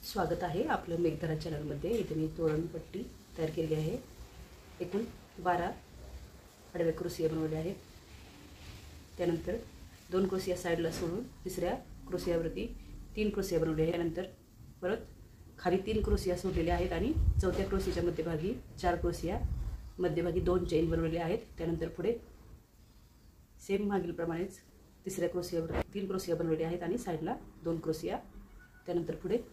स्वागत आहे आपलं मेघधरा चॅनलमध्ये। इथे मी तोरणपट्टी तयार केली आहे। एकूण 12 आडव्या क्रोशिया बनवल्या आहेत। त्यानंतर 2 क्रोशिया साइडला सोडून तिसऱ्या क्रोशियावरती 3 क्रोशिया बनवले आहेत। त्यानंतर परत खाली 3 क्रोशिया सोडलेले आहेत आणि चौथ्या क्रोशियाच्या मध्यभागी 4 क्रोशिया, मध्यभागी 2 चेन बनवलेले आहेत। त्यानंतर पुढे सेम मागील प्रमाणेच तिसऱ्या क्रोशियावर 3 क्रोशिया बनवलेले आहेत आणि साइडला 2 क्रोशिया। त्यानंतर पुढे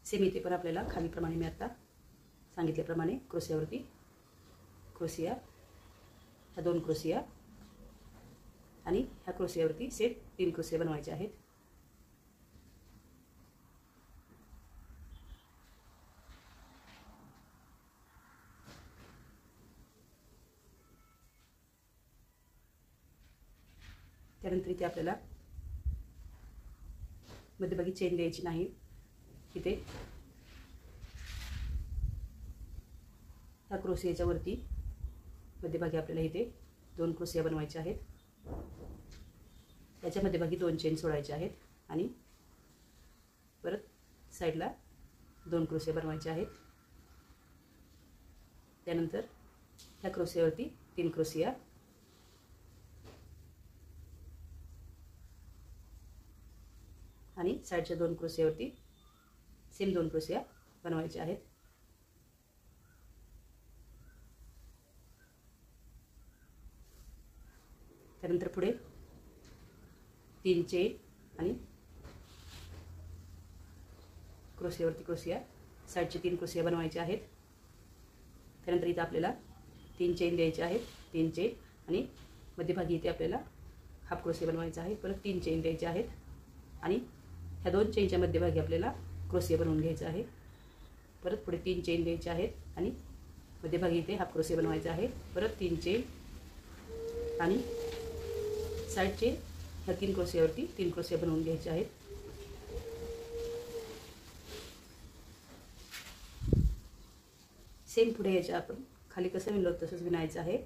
सेम इथे पण आपल्याला खाली प्रमाणे मी आता सांगितल्याप्रमाणे क्रोशियावरती क्रोशिया, ह्या 2 क्रोशिया आणि ह्या क्रोशियावरती सेम 3 क्रोशिया बनवायचे आहेत। त्यानंतर इथे आपल्याला मध्यभागी चेन द्यायची नाही। इथे ह्या क्रोशियाच्या वरती मध्यभागी आपल्याला इथे 2 क्रोशिया बनवायचे आहेत। याच्या मध्यभागी 2 चेन सोडायचे आहेत आणि परत साइडला 2 क्रोशिया बनवायचे आहेत। त्यानंतर ह्या क्रोशियावरती 3 क्रोशिया आणि साइडच्या 2 क्रोशियावरती सेम 2 क्रोशिया बनवायचे आहेत। त्यानंतर पुढे 3 चेन आणि क्रोशियावरती क्रोशिया, साइडचे 3 क्रोशिया बनवायचे आहेत। त्यानंतर इथे आपल्याला 3 चेन द्यायचे आहेत, 3 चेन आणि मध्यभागी इथे आपल्याला हाफ क्रोशिया बनवायचा आहे। परत 3 चेन द्यायचे आहेत आणि ह्या 2 चेनच्या मध्यभागी आपल्याला क्रोशिया बनवून घ्यायचा आहे। परत पुढे 3 चेन द्यायचे आहेत आणि मध्यभागी इथे हाफ क्रोशिया बनवायचा आहे। परत 3 चेन आणि साइडचे ह्या 3 क्रोशियावरती 3 क्रोशिया बनवून घ्यायचे आहेत। सेम पुढे याच्या आपण खाली कसं विणलं तसंच विणायचं आहे।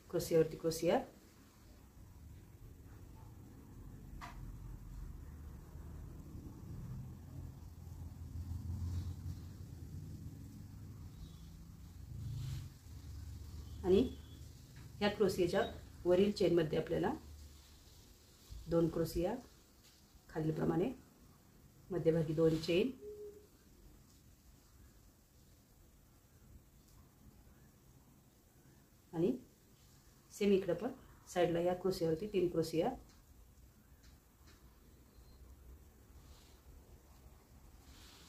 क्रोशियावरती क्रोशिया आणि ह्या क्रोशियाच्या वरील चेनमध्ये आपल्याला 2 क्रोशिया, खालीलप्रमाणे मध्यभागी 2 चेन आणि सेम इकडे पण साइडला या क्रोशियावरती 3 क्रोशिया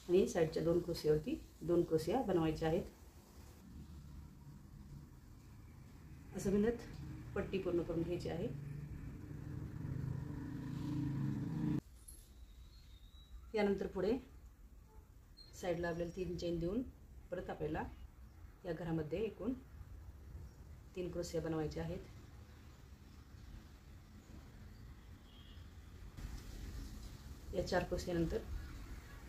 आणि साइडच्या 2 क्रोशियावरती 2 क्रोशिया बनवायच्या आहेत। असं विणत पट्टी पूर्ण करून घ्यायची आहे। यानंतर पुढे साइडला आपल्याला 3 चेन देऊन परत आपल्याला या घरामध्ये एकूण 3 क्रोशिया बनवायचे आहेत। या 4 क्रोशियानंतर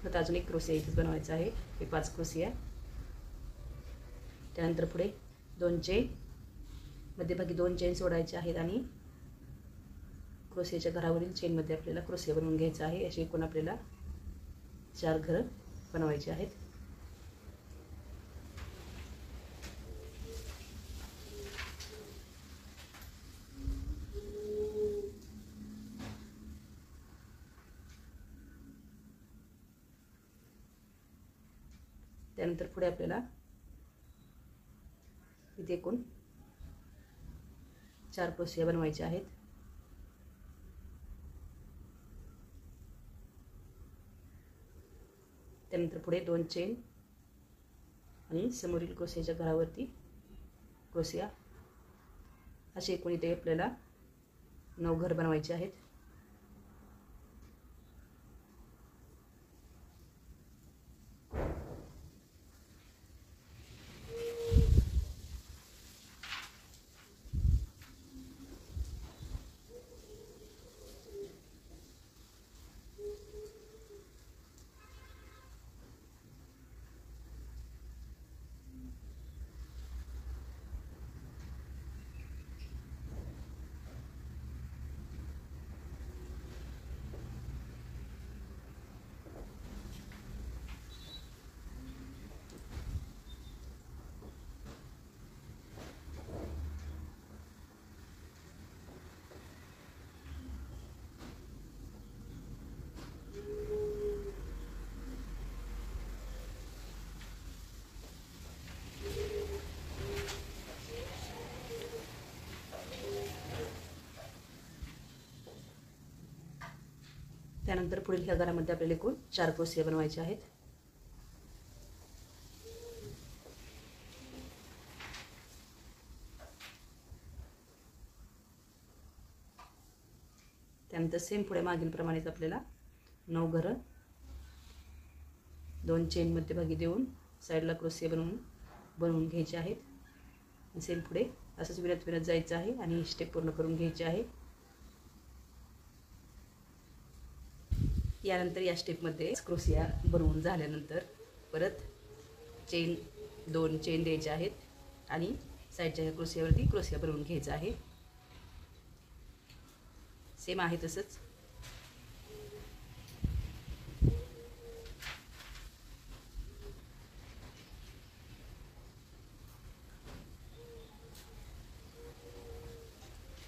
परत अजून 1 क्रोशिया इथे बनवायचा आहे। हे 5 क्रोशिया। त्यानंतर पुढे 2 चेन, मध्यभागी 2 चेन सोडायचे आहेत आणि क्रोशियाच्या घरावरील चेनमध्ये आपल्याला क्रोशिया बनवून घ्यायचा आहे। असे एकूण आपल्याला 4 घरं बनवायचे आहेत। त्यानंतर पुढे आपल्याला इथे एकूण 4 क्रोशिया बनवायचे आहेत। त्यानंतर पुढे 2 चेन आणि समोरील क्रोशियाच्या घरावरती क्रोशिया, असे एकूण इथे आपल्याला 9 घर बनवायचे आहेत। त्यानंतर पुढील ह्या घरामध्ये आपल्याला एकूण 4 क्रोशिया बनवायचे आहेत. त्यानंतर सेम पुढे मागील प्रमाणेच आपल्याला 9 घरं 2 चेन मध्यभागी देऊन साईडला क्रोशिया बनवून घ्यायचे आहेत. सेम पुढे असंच विरत जायचं आहे आणि ही स्टेप पूर्ण करून घ्यायची आहे. यानंतर या स्टेपमध्ये क्रोशिया बनवून झाल्यानंतर परत 2 चेन द्यायचे आहेत आणि साईडच्या ह्या क्रोशियावरती क्रोशिया बनवून घ्यायचा आहे. सेम आहे तसंच.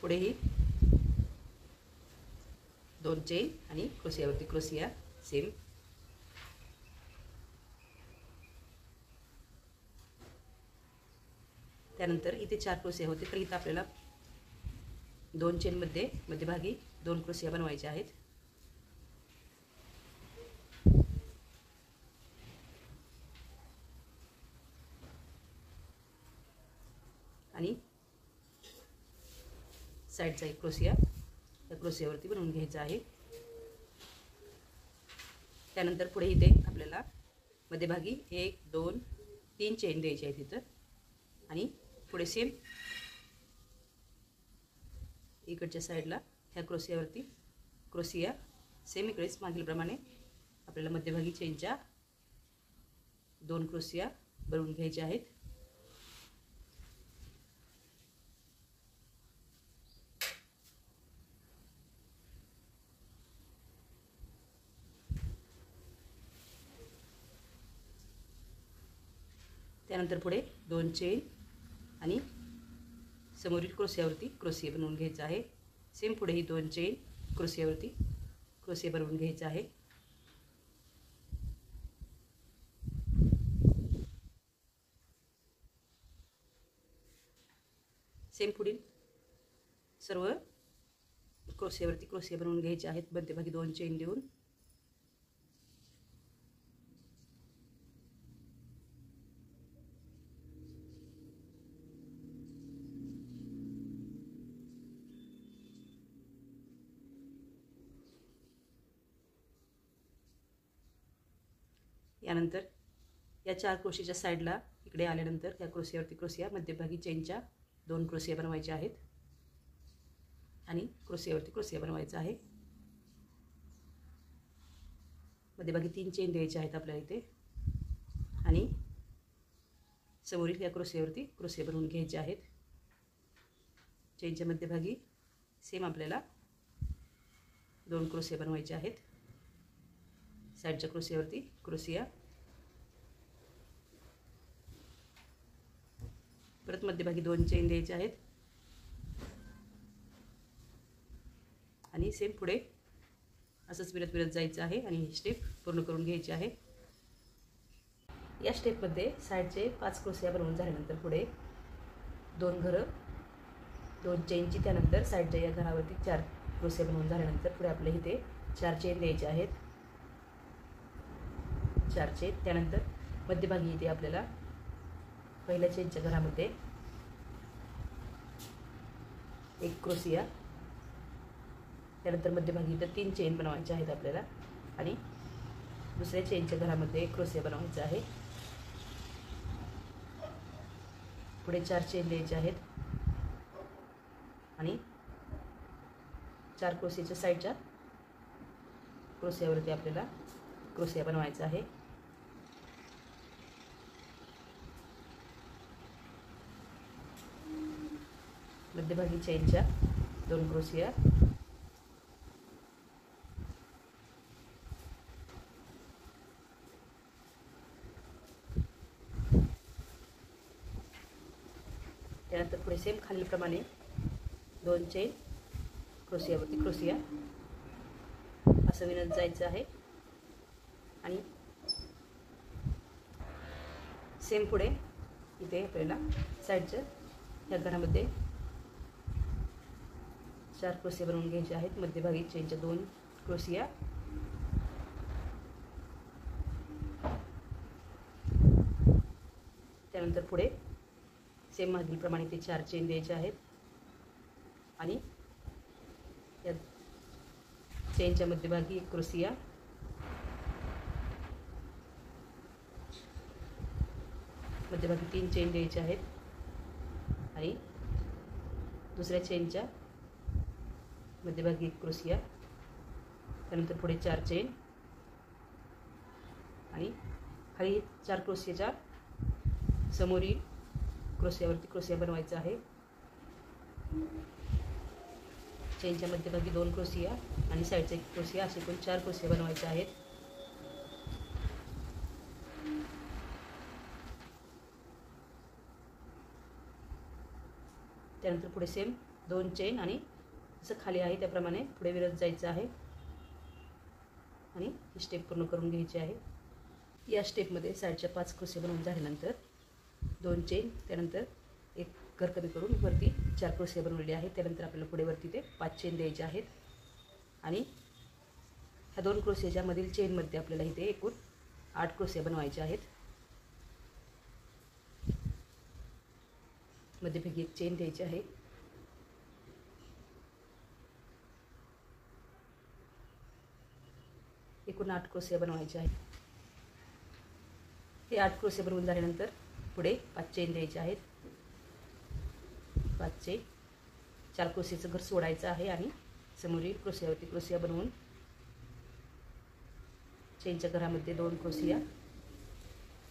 पुढेही 2 चेन आणि क्रोशियावरती क्रोशिया सेम. त्यानंतर इथे 4 क्रोशिया होते तर इथं आपल्याला 2 चेनमध्ये मध्यभागी 2 क्रोशिया बनवायचे आहेत. आणि साईडचा एक क्रोशिया त्या क्रोशियावरती बनवून घ्यायचा आहे. त्यानंतर पुढे इथे आपल्याला मध्यभागी 1 2 3 चेन द्यायचे आहेत इथं आणि पुढे सेम इकडच्या साईडला ह्या क्रोशियावरती क्रोशिया सेम इकडेच मागीलप्रमाणे आपल्याला मध्यभागी चेनच्या 2 क्रोशिया बनवून घ्यायच्या आहेत. त्यानंतर पुढे 2 चेन आणि समोरील क्रोशियावरती क्रोशिया बनवून घ्यायचा आहे. सेम पुढेही 2 चेन क्रोशियावरती क्रोशिया बनवून घ्यायचा आहे. सेम पुढील सर्व क्रोशियावरती क्रोशिया बनवून घ्यायचे आहेत मध्यभागी 2 चेन देऊन. यानंतर या 4 क्रोशियाच्या साईडला इकडे आल्यानंतर त्या क्रोशियावरती क्रोशिया मध्यभागी चेनच्या 2 क्रोशिया बनवायच्या आहेत आणि क्रोशियावरती क्रोशिया बनवायचा आहे. मध्यभागी 3 चेन द्यायचे आहेत आपल्याला इथे आणि समोरील या क्रोशियावरती क्रोशिया बनवून घ्यायचे आहेत. चेनच्या मध्यभागी सेम आपल्याला 2 क्रोशिया बनवायचे आहेत. साईडच्या क्रोशियावरती क्रोशिया परत मध्यभागी 2 चेन द्यायचे आहेत आणि सेम पुढे असंच विरत जायचं आहे आणि ही स्टेप पूर्ण करून घ्यायची आहे. या स्टेपमध्ये साईडचे 5 क्रोशिया बनवून झाल्यानंतर पुढे 2 घरं 2 चेनची त्यानंतर साईडच्या या घरावरती 4 क्रोशिया बनवून झाल्यानंतर पुढे आपल्या इथे 4 चेन द्यायचे आहेत. 4 चेन त्यानंतर मध्यभागी इथे आपल्याला पहिल्या चेनच्या घरामध्ये 1 क्रोशिया त्यानंतर मध्यभागी इथं 3 चेन बनवायचे आहेत आपल्याला आणि दुसऱ्या चेनच्या घरामध्ये 1 क्रोशिया बनवायचा आहे. पुढे 4 चेन द्यायचे आहेत आणि 4 क्रोशियाच्या साईडच्या क्रोशियावरती आपल्याला क्रोशिया बनवायचा आहे. मध्यभागी चेनच्या 2 क्रोशिया त्यानंतर पुढे सेम खालीलप्रमाणे 2 चेन क्रोशियावरती क्रोशिया असं विणत जायचं आहे आणि सेम पुढे इथे आपल्याला साईडच्या या घरामध्ये 4 क्रोशिया बनवून घ्यायचे आहेत. मध्यभागी चेनच्या 2 क्रोशिया त्यानंतर पुढे सेम मागीलप्रमाणे ते 4 चेन द्यायचे आहेत आणि या चेनच्या मध्यभागी एक क्रोसिया, मध्यभागी 3 चेन द्यायचे आहेत आणि दुसऱ्या चेनच्या मध्यभागी एक क्रोसिया, त्यानंतर पुढे 4 चेन आणि खाली 4 क्रोसियाच्या समोरील क्रोसियावरती क्रोसिया बनवायचा आहे। चेनच्या मध्यभागी 2 क्रोसिया आणि साईडचा 1 क्रोसिया, असे एकूण 4 क्रोसिया बनवायचे आहेत। त्यानंतर पुढे सेम 2 चेन आणि जसं खाली आहे त्याप्रमाणे पुढे विरत जायचं आहे आणि ही स्टेप पूर्ण करून घ्यायची आहे। या स्टेपमध्ये साईडच्या 5 क्रोसिया बनवून झाल्यानंतर 2 चेन, त्यानंतर एक घर कमी करून वरती 4 क्रोसिया बनवलेले आहेत। त्यानंतर आपल्याला पुढे वरती ते 5 चेन द्यायचे आहेत आणि ह्या 2 क्रोसियाच्या मधील चेनमध्ये आपल्याला इथे एकूण 8 क्रोसिया बनवायचे आहेत। मध्यभागी एक चेन द्यायची आहे, एकूण 8 क्रोसिया बनवायचे आहेत। हे 8 क्रोसिया बनवून झाल्यानंतर पुढे 5 चेन द्यायचे आहेत, 5 चेन, 4 क्रोसियाचं घर सोडायचं आहे आणि समोरील क्रोसियावरती क्रोसिया बनवून चेनच्या घरामध्ये 2 क्रोसिया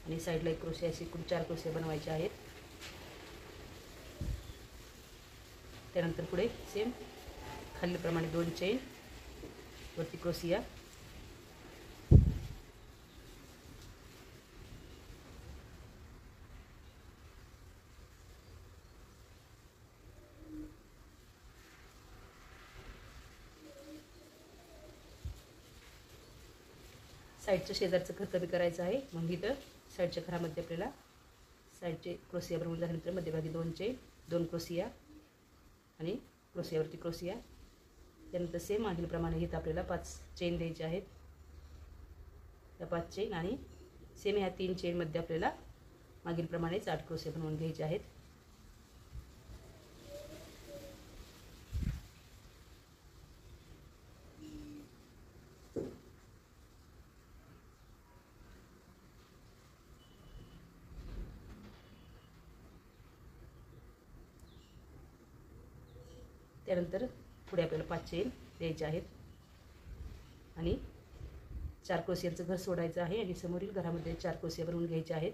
आणि साईडला 1 क्रोसिया, असे एकूण 4 क्रोसिया बनवायचे आहेत। त्यानंतर पुढे सेम खालीलप्रमाणे 2 चेन, वरती क्रोसिया, साईडच्या शेजारचं घर कमी करायचं आहे। मग इथं साईडच्या घरामध्ये आपल्याला साईडचे क्रोसिया बनवून झाल्यानंतर मध्यभागी 2 चेन, 2 क्रोसिया आणि क्रोसियावरती क्रोसिया, त्यानंतर सेम मागीलप्रमाणे इथं आपल्याला 5 चेन द्यायचे आहेत। या 5 चेन आणि सेम ह्या 3 चेनमध्ये आपल्याला मागीलप्रमाणेच 8 क्रोसिया बनवून घ्यायचे आहेत। त्यानंतर पुढे आपल्याला 5 चेन द्यायचे आहेत आणि 4 क्रोसियाचं घर सोडायचं आहे आणि समोरील घरामध्ये 4 क्रोसिया बनवून घ्यायचे आहेत।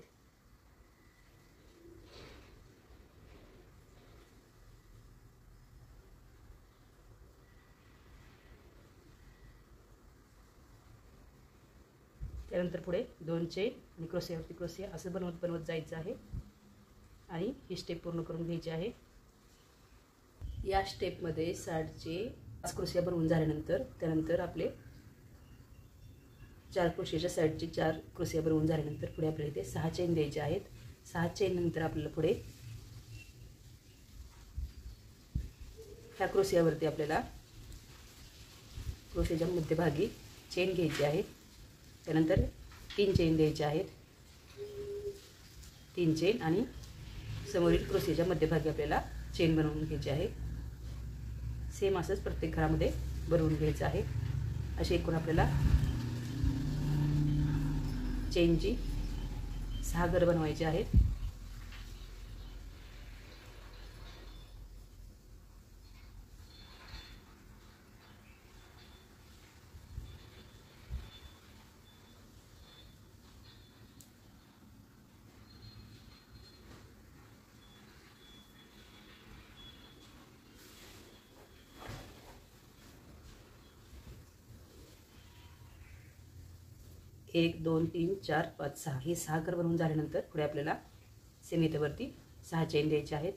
त्यानंतर पुढे 2 चेन आणि क्रोसियावरती क्रोसिया असं बनवत जायचं आहे आणि ही स्टेप पूर्ण करून घ्यायची आहे। या स्टेपमध्ये साईडचे 5 क्रोसिया बनवून झाल्यानंतर त्यानंतर आपले 4 क्रोशियाच्या साईडचे 4 क्रोसिया बनवून झाल्यानंतर पुढे आपल्याला इथे 6 चेन द्यायचे आहेत। 6 चेन नंतर आपल्याला पुढे ह्या क्रोसियावरती आपल्याला क्रोशियाच्या मध्यभागी चेन घ्यायची आहे, त्यानंतर 3 चेन द्यायचे आहेत, 3 चेन आणि समोरील क्रोशियाच्या मध्यभागी आपल्याला चेन बनवून घ्यायची आहे। सेम असंच प्रत्येक घरामध्ये बनवून घ्यायचं आहे। असे एकूण आपल्याला चेनची 6 घर बनवायचे आहेत। एक 2 3 4 5 6 हे 6 घर बनवून झाल्यानंतर पुढे आपल्याला सीमेवरती 6 चेन द्यायचे आहेत।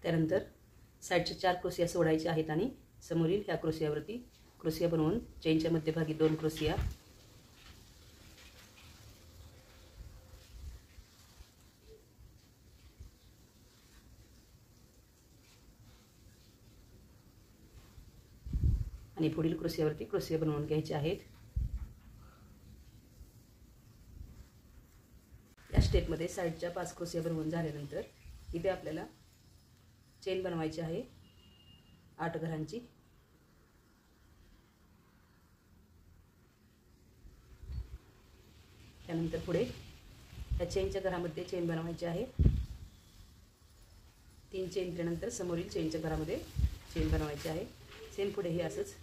त्यानंतर साईडच्या 4 क्रोसिया सोडायचे आहेत आणि समोरील ह्या क्रोसियावरती क्रोसिया बनवून चेनच्या मध्यभागी 2 क्रोसिया आणि पुढील क्रोसियावरती क्रोसिया बनवून घ्यायचे आहेत। स्टेपमध्ये साईडच्या 5 क्रोशिया बनवून झाल्यानंतर इथे आपल्याला चेन बनवायची आहे 8 घरांची. त्यानंतर पुढे या चेनच्या घरामध्ये चेन बनवायची आहे. 3 चेन दिल्यानंतर समोरील चेनच्या घरामध्ये चेन बनवायची आहे. सेम पुढेही असंच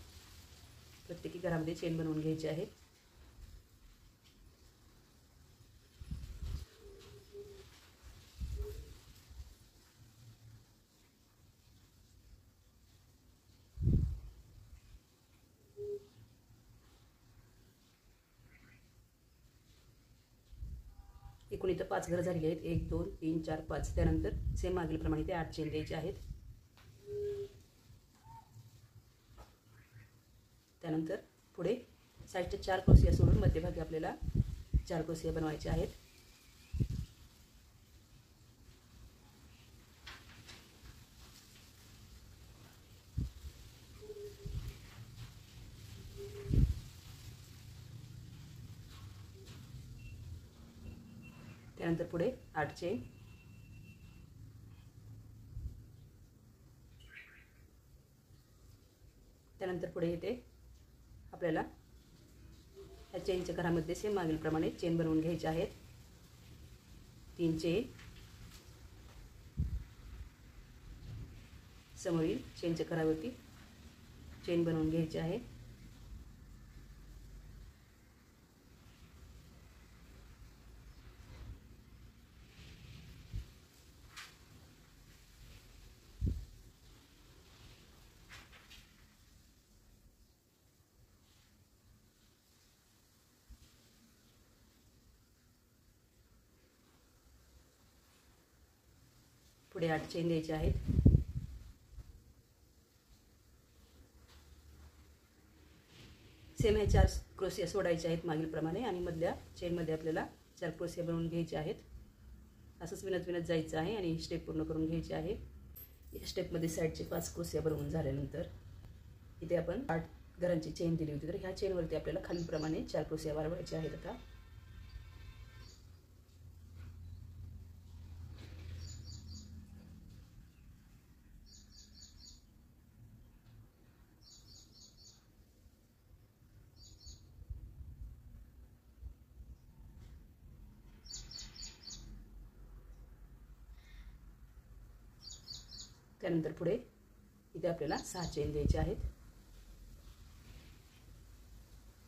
प्रत्येकी घरामध्ये चेन बनवून घ्यायची आहे. एकूण इथं 5 घरं झालेली आहेत. 1 2 3 4 5. त्यानंतर सेम मागीलप्रमाणे ते 8 चेन द्यायचे आहेत. त्यानंतर पुढे साईडच्या 4 क्रोशिया सोडून मध्यभागी आपल्याला 4 क्रोशिया बनवायचे आहेत. त्यानंतर पुढे 8 चेन. त्यानंतर पुढे येते आपल्याला या चेनच्या घरामध्ये सेम मागीलप्रमाणे चेन बनवून घ्यायचे आहेत. 3 चेन समोरील चेनच्या घरावरती चेन बनवून घ्यायची आहे. पुढे 8 चेन द्यायचे आहेत. सेम हे 4 क्रोशिया सोडायचे आहेत मागीलप्रमाणे आणि मधल्या चेनमध्ये आपल्याला 4 क्रोशिया बनवून घ्यायचे आहेत. असंच विणत विणत जायचं आहे आणि स्टेप पूर्ण करून घ्यायची आहे. या स्टेपमध्ये साईडचे 5 क्रोशिया बनवून झाल्यानंतर इथे आपण 8 घरांची चेन दिली होती, तर ह्या चेनवरती आपल्याला खालीलप्रमाणे 4 क्रोशिया वाढवायचे आहेत. आता त्यानंतर पुढे इथे आपल्याला 6 चेन द्यायचे आहेत.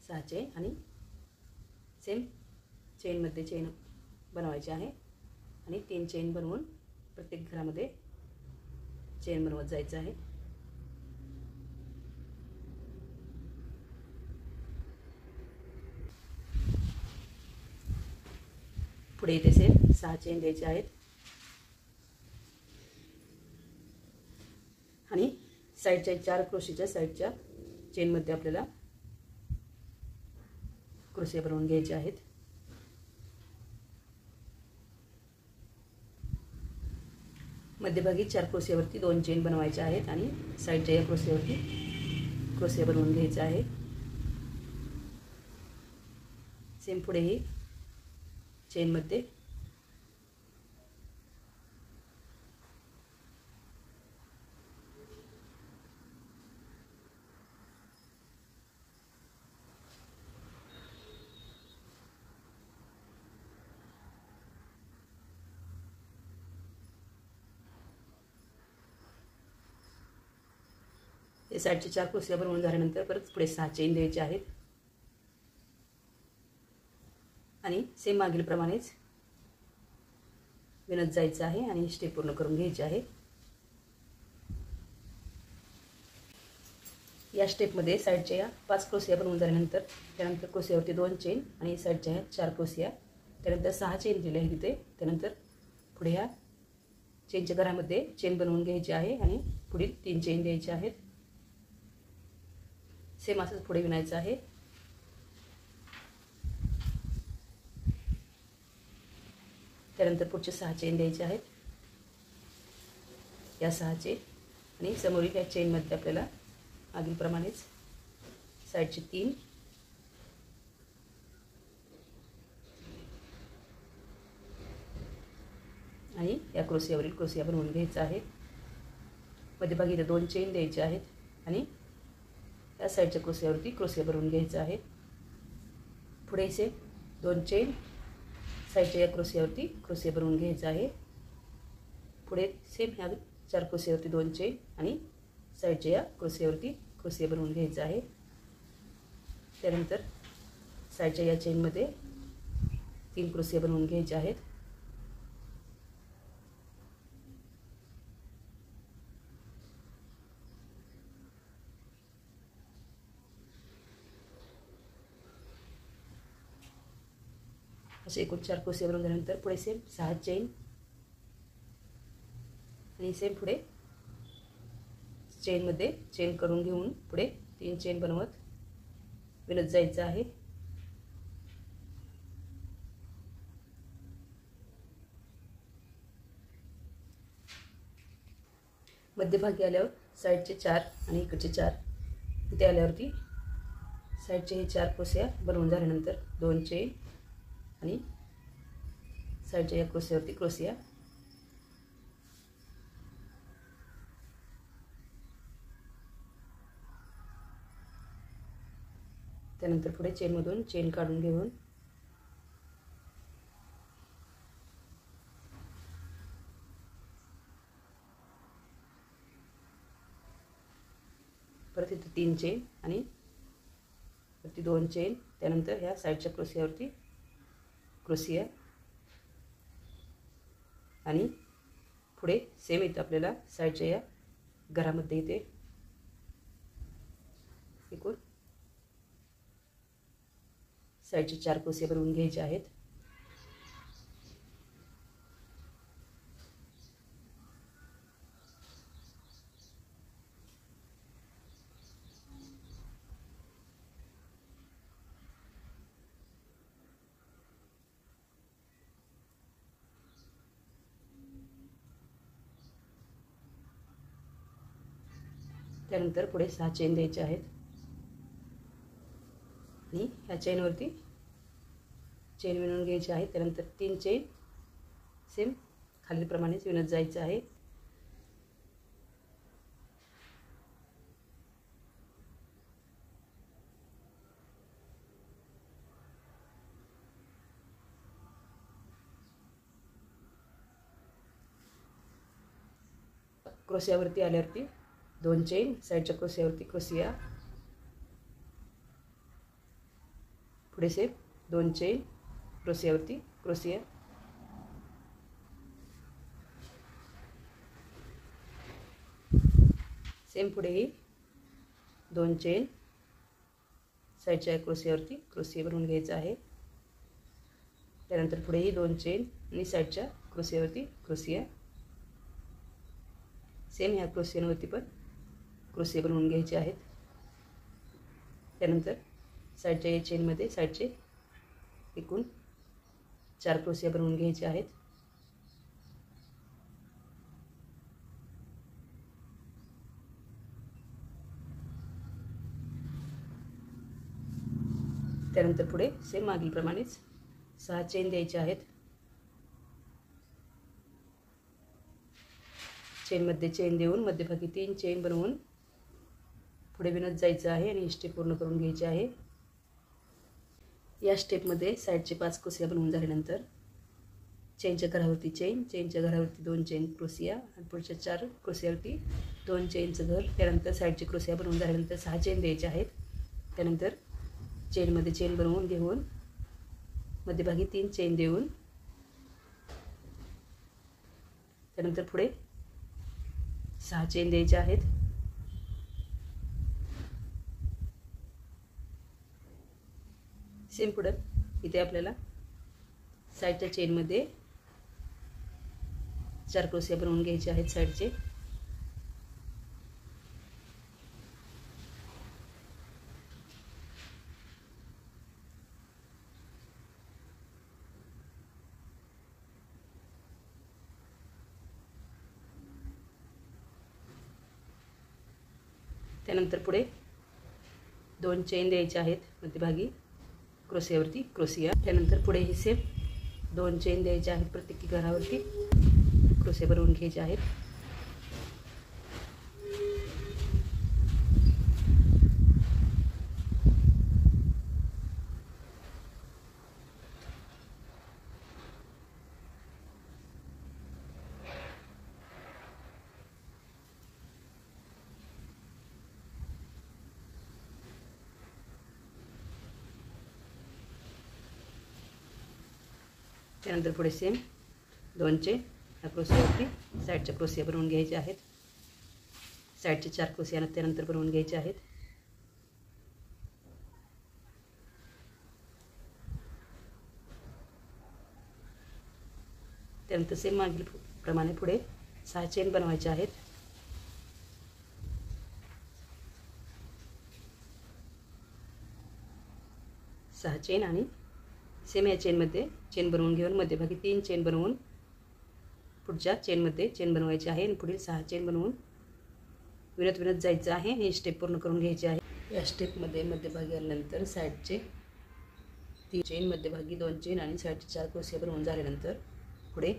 6 चेन आणि सेम चेनमध्ये चेन बनवायचे आहे आणि 3 चेन बनवून प्रत्येक घरामध्ये चेन बनवत जायचं आहे. पुढे इथे सेम 6 चेन द्यायचे आहेत आणि साईडच्या 4 क्रोशीच्या साईडच्या चेनमध्ये आपल्याला क्रोशिया बनवून घ्यायचे आहेत. मध्यभागी 4 क्रोशियावरती 2 चेन बनवायचे आहेत आणि साईडच्या या क्रोशियावरती क्रोशिया बनवून घ्यायचा आहे. सेम पुढेही चेनमध्ये हे साईडचे 4 क्रोशिया बनवून झाल्यानंतर परत पुढे 6 चेन द्यायचे आहेत आणि सेम मागीलप्रमाणेच विणत जायचं आहे आणि स्टेप पूर्ण करून घ्यायची आहे. या स्टेपमध्ये साईडच्या या 5 क्रोशिया बनवून झाल्यानंतर त्यानंतर क्रोशियावरती 2 चेन आणि साईडच्या ह्या 4 क्रोशिया, त्यानंतर 6 चेन दिले आहे तिथे. त्यानंतर पुढे ह्या चेनच्या घरामध्ये चेन बनवून घ्यायची आहे आणि पुढील 3 चेन द्यायचे आहेत. सेम असंच पुढे विणायचं आहे. त्यानंतर पुढचे 6 चेन द्यायचे आहेत. या 6 चेन आणि समोरील या चेनमध्ये आपल्याला मागीलप्रमाणेच साईडचे 3 आणि या क्रोशियावरील क्रोशिया बनवून घ्यायचा आहे। मध्यभागी इथे 2 चेन द्यायचे आहेत आणि या साईडच्या क्रोशियावरती क्रोशिया बनवून घ्यायचा आहे। पुढे इथे 2 चेन साईडच्या या क्रोशियावरती क्रोशिया बनवून घ्यायचा आहे। पुढे सेम ह्या 4 क्रोशियावरती 2 चेन आणि साईडच्या या क्रोशियावरती क्रोशिया बनवून घ्यायचा आहे। त्यानंतर साईडच्या या चेनमध्ये 3 क्रोशिया बनवून घ्यायचे आहेत। असे एकूण 4 क्रोशिया बनवून झाल्यानंतर पुढे सेम 6 चेन आणि सेम पुढे चेनमध्ये चेन करून घेऊन पुढे 3 चेन बनवत विणत जायचं आहे। मध्यभागी आल्यावर साईडचे 4 आणि इकडचे 4 इथे आल्यावरती साईडचे हे 4 क्रोशिया बनवून झाल्यानंतर 2 चेन आणि साईडच्या या क्रोशियावरती क्रोशिया त्यानंतर पुढे चेनमधून चेन काढून घेऊन परत इथे 3 चेन आणि वरती 2 चेन त्यानंतर ह्या साईडच्या क्रोशियावरती क्रोशिया आणि पुढे सेम इथे आपल्याला साईडच्या या घरामध्ये इथे एकूण साईडचे 4 क्रोशिया बनवून घ्यायचे आहेत। त्यानंतर पुढे 6 चेन द्यायचे आहेत आणि ह्या चेनवरती चेन विणून घ्यायची आहे। त्यानंतर 3 चेन सेम खालीलप्रमाणेच विणत जायचं आहे। क्रोशियावरती आल्यावरती 2 चेन साईडच्या क्रोशियावरती क्रोशिया पुढे सेम 2 चेन क्रोशियावरती क्रोशिया सेम पुढेही 2 चेन साईडच्या क्रोशियावरती क्रोशिया बनवून घ्यायचा आहे। त्यानंतर पुढेही 2 चेन आणि साईडच्या क्रोशियावरती क्रोशिया सेम ह्या क्रोशियावरती पण क्रोशिया बनवून घ्यायचे आहेत। त्यानंतर साईडच्या या चेनमध्ये साईडचे एकूण 4 क्रोशिया बनवून घ्यायचे आहेत। त्यानंतर पुढे सेम मागीलप्रमाणेच 6 चेन द्यायचे आहेत। चेनमध्ये चेन देऊन मध्यभागी 3 चेन बनवून पुढे विणत जायचं आहे आणि स्टेप पूर्ण करून घ्यायची आहे। या स्टेपमध्ये साईडचे 5 क्रोशिया बनवून झाल्यानंतर चेनच्या घरावरती चेन चेनच्या घरावरती 2 चेन क्रोशिया आणि पुढच्या 4 क्रोशियावरती 2 चेनचं घर त्यानंतर साईडचे क्रोशिया बनवून झाल्यानंतर 6 चेन द्यायचे आहेत। त्यानंतर चेनमध्ये चेन बनवून घेऊन मध्यभागी 3 चेन देऊन त्यानंतर पुढे 6 चेन द्यायचे आहेत। सेम पुढे इथे आपल्याला साईडच्या चेनमध्ये 4 क्रोशिया बनवून घ्यायचे आहेत साईडचे त्यानंतर पुढे 2 चेन द्यायचे आहेत मध्यभागी क्रोशियावरती क्रोशिया त्यानंतर पुढे ही सेम 2 चेन द्यायचे आहेत प्रत्येकी घरावरती क्रोशिया बनवून घ्यायचे आहेत. त्यानंतर पुढे सेम 2 चेन या क्रोशियावरती साईडच्या क्रोशिया बनवून घ्यायचे आहेत. साईडचे 4 क्रोशिया त्यानंतर बनवून घ्यायचे आहेत. त्यानंतर सेम मागील प्रमाणे पुढे 6 चेन बनवायचे आहेत. सहा चेन आणि सेम या चेनमध्ये चेन बनवून घेऊन मध्यभागी 3 चेन बनवून पुढच्या चेनमध्ये चेन बनवायची आहे आणि पुढील 6 चेन बनवून विणत जायचं आहे. ही स्टेप पूर्ण करून घ्यायची आहे. या स्टेपमध्ये मध्यभागी आल्यानंतर साईडचे 3 चेन, मध्यभागी 2 चेन आणि साईडचे 4 क्रोशिया बनवून झाल्यानंतर पुढे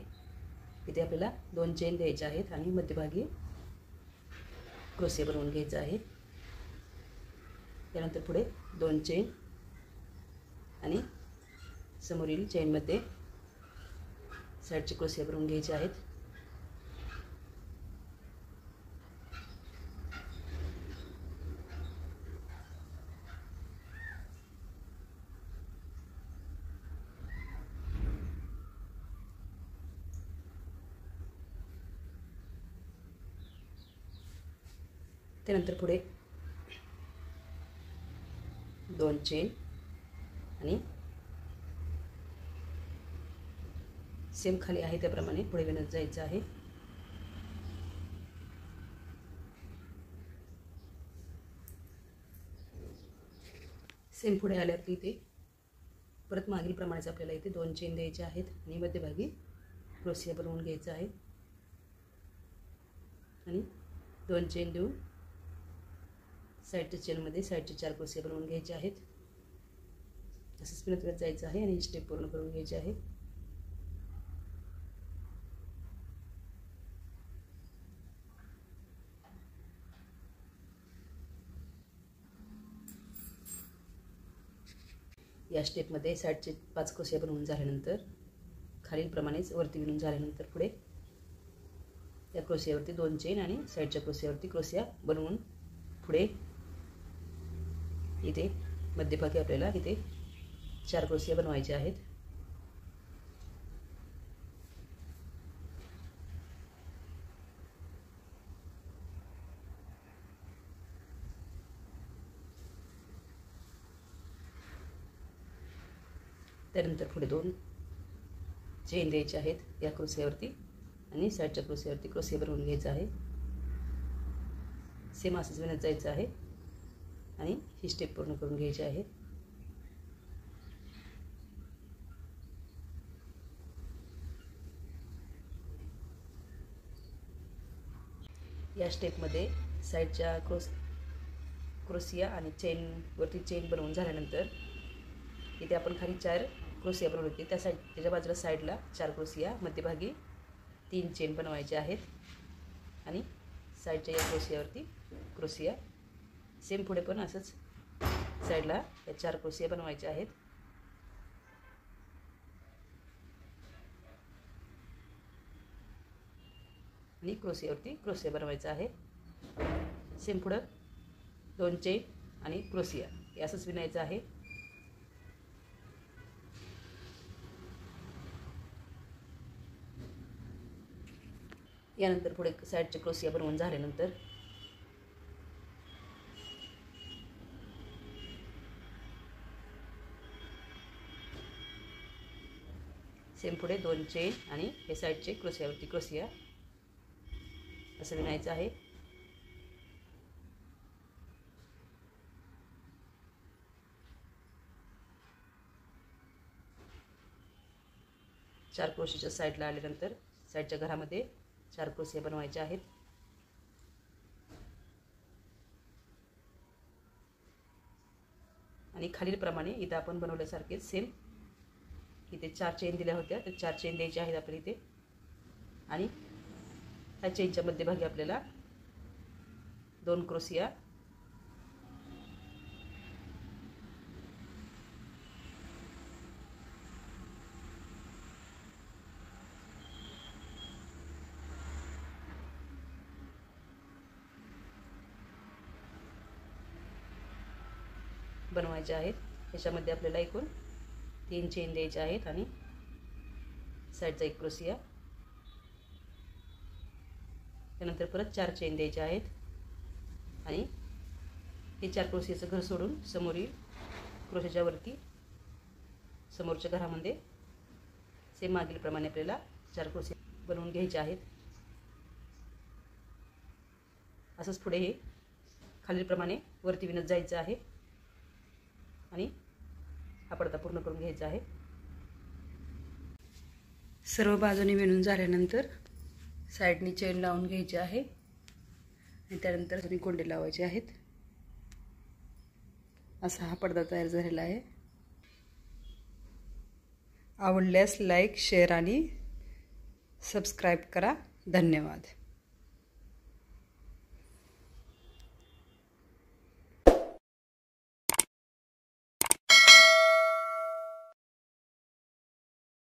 इथे आपल्याला 2 चेन द्यायचे आहेत आणि मध्यभागी क्रोशिया बनवून घ्यायचा आहे. त्यानंतर पुढे 2 चेन आणि समोरील चेनमध्ये साईडचे क्रोशिया बनवून घ्यायचे आहेत. त्यानंतर पुढे 2 चेन आणि सेम खाली आहे त्याप्रमाणे पुढे विणत जायचं आहे. सेम पुढे आल्यावर इथे परत मागील प्रमाणेच आपल्याला इथे 2 चेन द्यायचे आहेत आणि मध्यभागी क्रोशिया बनवून घ्यायचा आहे आणि 2 चेन देऊन साईडच्या चेनमध्ये साईडचे 4 क्रोशिया बनवून घ्यायचे आहेत. असंच विणत जायचं आहे आणि स्टेप पूर्ण करून घ्यायची आहे. या स्टेपमध्ये साईडचे 5 क्रोशिया बनवून झाल्यानंतर खालीलप्रमाणेच वरती विणून झाल्यानंतर पुढे या क्रोशियावरती 2 चेन आणि साईडच्या क्रोशियावरती क्रोशिया बनवून पुढे इथे मध्यभागी आपल्याला इथे 4 क्रोशिया बनवायचे आहेत. त्यानंतर पुढे 2 चेन द्यायचे आहेत या क्रोशियावरती आणि साईडच्या क्रोशियावरती क्रोशिया बनवून घ्यायचा आहे. सेम असंच विणत जायचं आहे आणि ही स्टेप पूर्ण करून घ्यायची आहे. या स्टेपमध्ये साईडच्या क्रोशिया आणि चेनवरती चेन बनवून झाल्यानंतर इथे आपण खाली 4 क्रोशिया बनवली होती त्याच्या बाजूला साईडला 4 क्रोशिया, मध्यभागी 3 चेन बनवायचे आहेत आणि साईडच्या या क्रोशियावरती क्रोशिया सेम पुढे पण असंच साईडला या 4 क्रोशिया बनवायचे आहेत. आणि क्रोशियावरती क्रोशिया बनवायचा आहे. सेम पुढं 2 चेन आणि क्रोशिया हे असंच विणायचं आहे. यानंतर पुढे साईडचे क्रोशिया बनवून झाल्यानंतर सेम पुढे 2 चेन आणि हे साईडचे क्रोशियावरती क्रोशिया असं विणायचं आहे. चार क्रोशीच्या साईडला आल्यानंतर साईडच्या घरामध्ये 4 क्रोशिया बनवायचे आहेत. आणि खालीलप्रमाणे इथं आपण बनवल्यासारखे सेम इथे 4 चेन दिल्या होत्या तर 4 चेन द्यायचे आहेत आपल्याला इथे आणि ह्या चेनच्या मध्यभागी आपल्याला 2 क्रोशिया बनवायचे आहेत। याच्यामध्ये आपल्याला एकूण 3 चेन द्यायचे आहेत आणि साईडचा 1 क्रोशिया, त्यानंतर परत 4 चेन द्यायचे आहेत आणि हे 4 क्रोशियाचं घर सोडून समोरील क्रोशियाच्या वरती समोरच्या घरामध्ये सेम मागील प्रमाणे आपल्याला 4 क्रोशिया बनवून घ्यायचे आहेत। असंच पुढे हे खालील प्रमाणे वरती विणत जायचं आहे आणि हा पडदा पूर्ण करून घ्यायचा आहे। सर्व बाजूने विणून झाल्यानंतर साईडनी चेन लावून घ्यायची आहे आणि त्यानंतर तुम्ही कोंडे लावायचे आहेत। असा हा पडदा तयार झालेला आहे। आवडल्यास लाईक, शेअर आणि सबस्क्राईब करा। धन्यवाद।